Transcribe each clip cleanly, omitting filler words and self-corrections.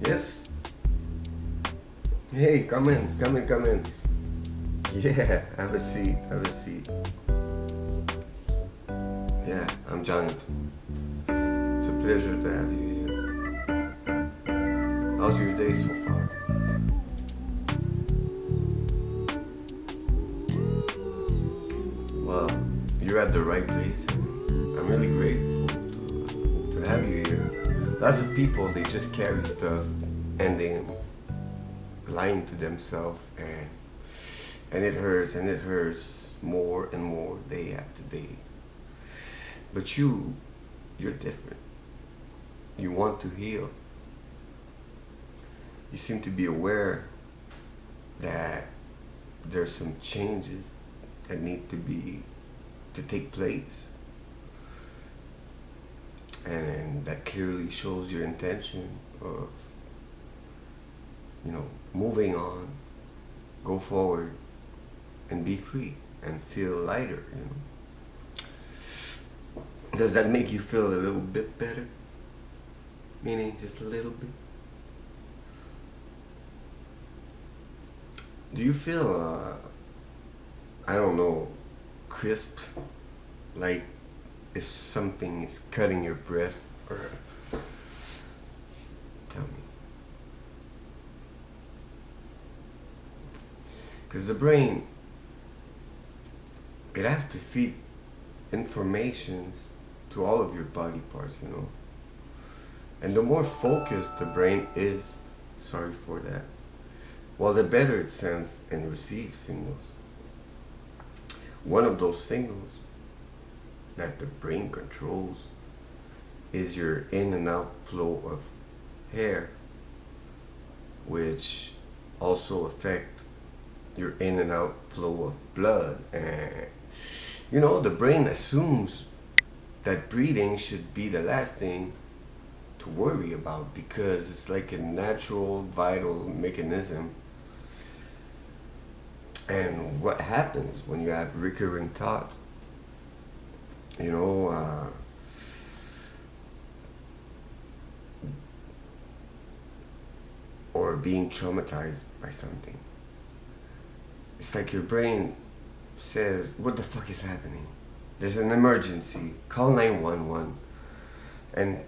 Yes. Hey, come in, come in, come in. Yeah, have a seat, have a seat. Yeah, I'm Jonathan. It's a pleasure to have you here. How's your day so far? Well, you're at the right place. I'm really grateful to have you here. Lots of people, they just carry stuff and they lying to themselves and it hurts more and more day after day. But you're different. You want to heal. You seem to be aware that there's some changes that need to take place, and that clearly shows your intention of moving on, go forward, and be free and feel lighter. Does that make you feel a little bit better? Meaning just a little bit. Do you feel I don't know, crisp, like if something is cutting your breath? Or tell me. Because the brain, it has to feed informations to all of your body parts. And the more focused the brain is, sorry for that, well, the better it sends and receives signals. One of those signals that the brain controls is your in and out flow of hair, which also affect your in and out flow of blood. And the brain assumes that breathing should be the last thing to worry about because it's like a natural vital mechanism. And what happens when you have recurring thoughts, you know or being traumatized by something? It's like your brain says, what the fuck is happening? There's an emergency, call 911. And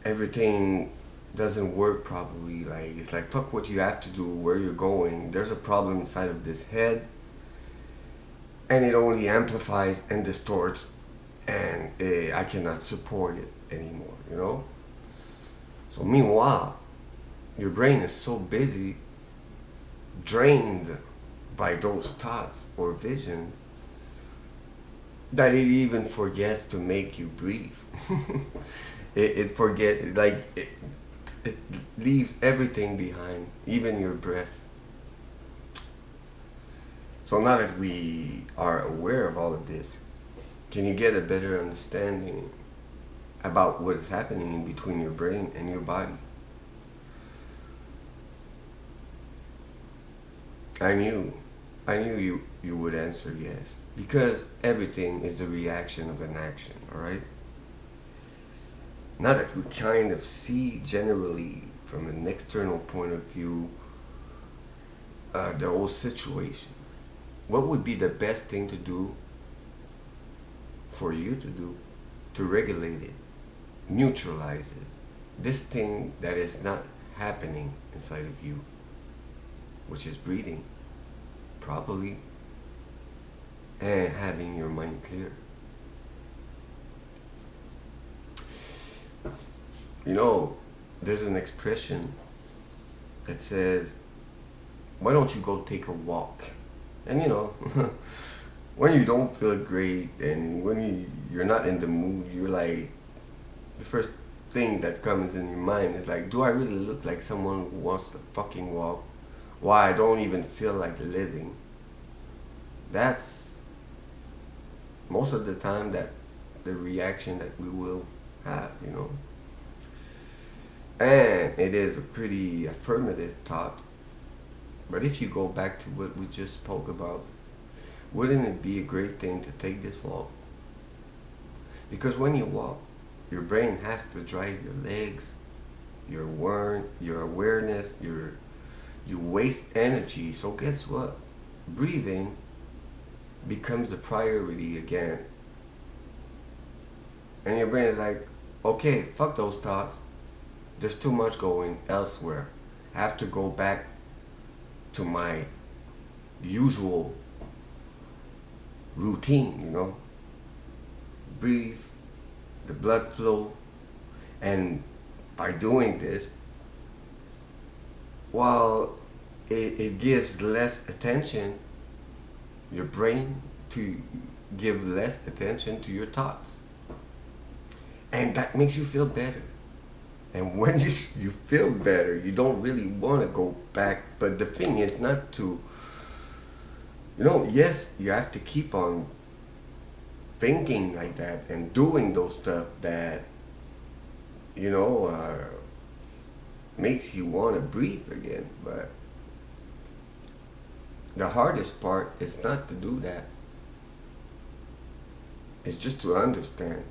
everything doesn't work properly. Like, it's like, fuck what you have to do, where you're going. There's a problem inside of this head, and it only amplifies and distorts, and I cannot support it anymore. So meanwhile, your brain is so busy, drained by those thoughts or visions, that it even forgets to make you breathe. it forget like it leaves everything behind, even your breath. So now that we are aware of all of this, can you get a better understanding about what is happening in between your brain and your body? I knew you would answer yes, because everything is the reaction of an action, all right? Now that we kind of see generally from an external point of view the whole situation, what would be the best thing to do for you to do to regulate it, neutralize it, this thing that is not happening inside of you, which is breathing properly and having your mind clear? There's an expression that says, why don't you go take a walk? And when you don't feel great and when you're not in the mood, you're like, the first thing that comes in your mind is like, do I really look like someone who wants to fucking walk? Why, I don't even feel like living. That's most of the time that's the reaction that we will have. And it is a pretty affirmative thought. But if you go back to what we just spoke about, wouldn't it be a great thing to take this walk? Because when you walk, your brain has to drive your legs your awareness, you waste energy. So guess what? Breathing becomes the priority again. And your brain is like, okay, fuck those thoughts. There's too much going elsewhere. I have to go back to my usual routine, breathe, the blood flow, and by doing this, while it gives less attention, your brain to give less attention to your thoughts. And that makes you feel better. And when you feel better, you don't really want to go back. But the thing is not to, yes, you have to keep on thinking like that and doing those stuff that, makes you want to breathe again. But the hardest part is not to do that. It's just to understand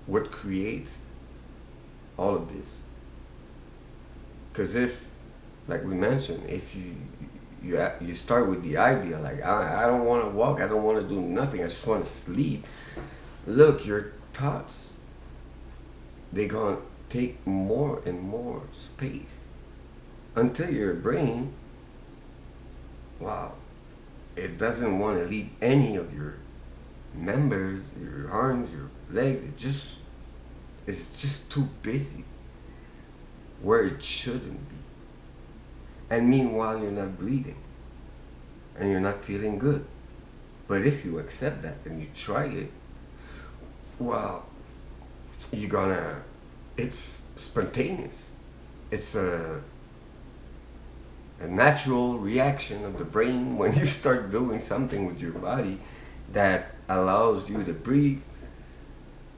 what creates all of this. Because if, like we mentioned, if you start with the idea like I don't want to walk, I don't want to do nothing, I just want to sleep. Look, your thoughts, they're gonna take more and more space until your brain, wow, it doesn't want to leave any of your members, your arms, your legs. It's just too busy where it shouldn't be. And meanwhile, you're not breathing and you're not feeling good. But if you accept that and you try it, well, it's spontaneous. It's a natural reaction of the brain when you start doing something with your body that allows you to breathe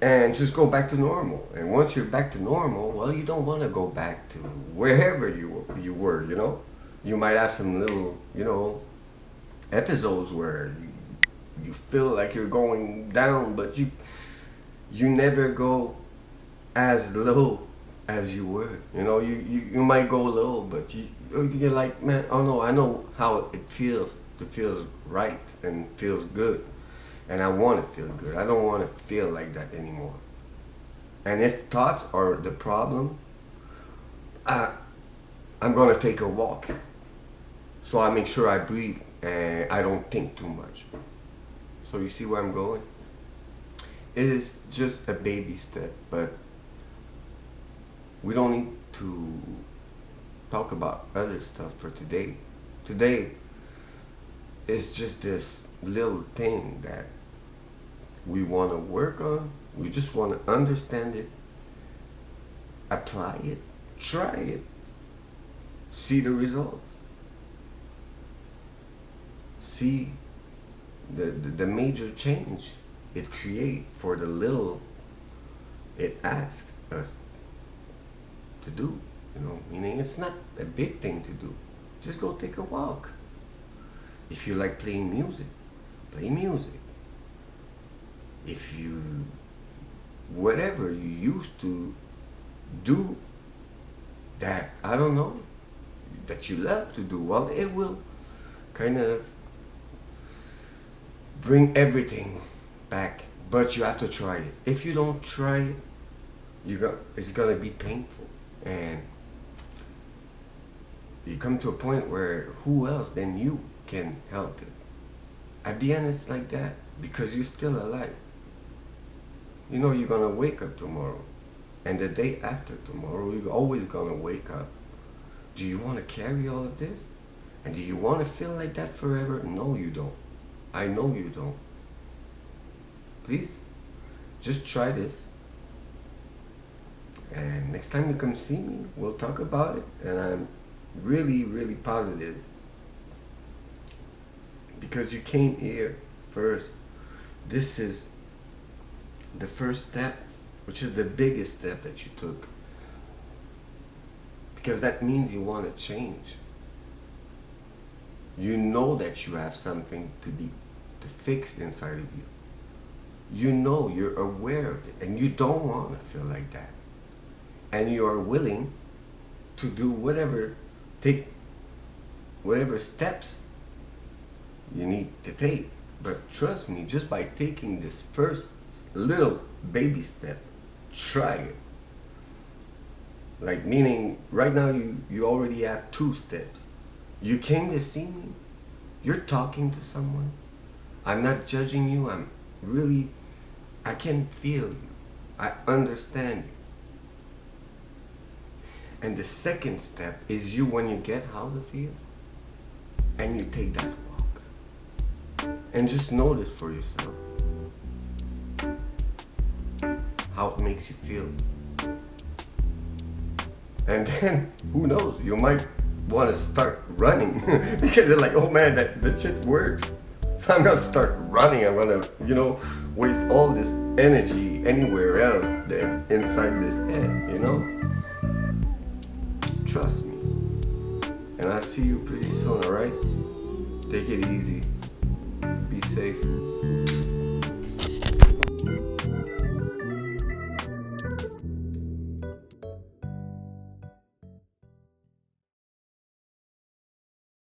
and just go back to normal. And once you're back to normal, well, you don't want to go back to wherever you were, You might have some little, episodes where you feel like you're going down, but you never go as low as you were. You might go low, but you're like, man, oh no, I know how it feels to feel right and feels good. And I want to feel good. I don't want to feel like that anymore. And if thoughts are the problem, I'm going to take a walk. So I make sure I breathe and I don't think too much. So you see where I'm going? It is just a baby step, but we don't need to talk about other stuff for today. Today, it's just this little thing that we want to work on. We just want to understand it, apply it, try it, see the results, see the major change it creates for the little it asks us to do. Meaning it's not a big thing to do. Just go take a walk. If you like playing music, play music. If you, whatever you used to do that, I don't know, that you love to do, well, it will kind of bring everything back. But you have to try it. If you don't try it, it's gonna be painful. And you come to a point where who else than you can help it? At the end, it's like that because you're still alive. You're gonna wake up tomorrow, and the day after tomorrow, you're always gonna wake up. Do you want to carry all of this? And do you want to feel like that forever? No, you don't. I know you don't. Please, just try this. And next time you come see me, we'll talk about it. And I'm really, really positive because you came here first. This is the first step, which is the biggest step that you took. Because that means you want to change. You know that you have something to fix inside of you. You're aware of it, and you don't want to feel like that. And you are willing to do whatever, take whatever steps you need to take. But trust me, just by taking this first little baby step, try it. Like, meaning right now you already have 2 steps. You came to see me, you're talking to someone. I'm not judging you, I can feel you. I understand you. And the second step is you, when you get out of here and you take that walk. And just notice for yourself how it makes you feel. And then, who knows, you might want to start running because you're like, oh man, that shit works. So I'm gonna start running. I'm gonna, waste all this energy anywhere else than inside this head. Trust me. And I'll see you pretty soon, alright? Take it easy. Be safe.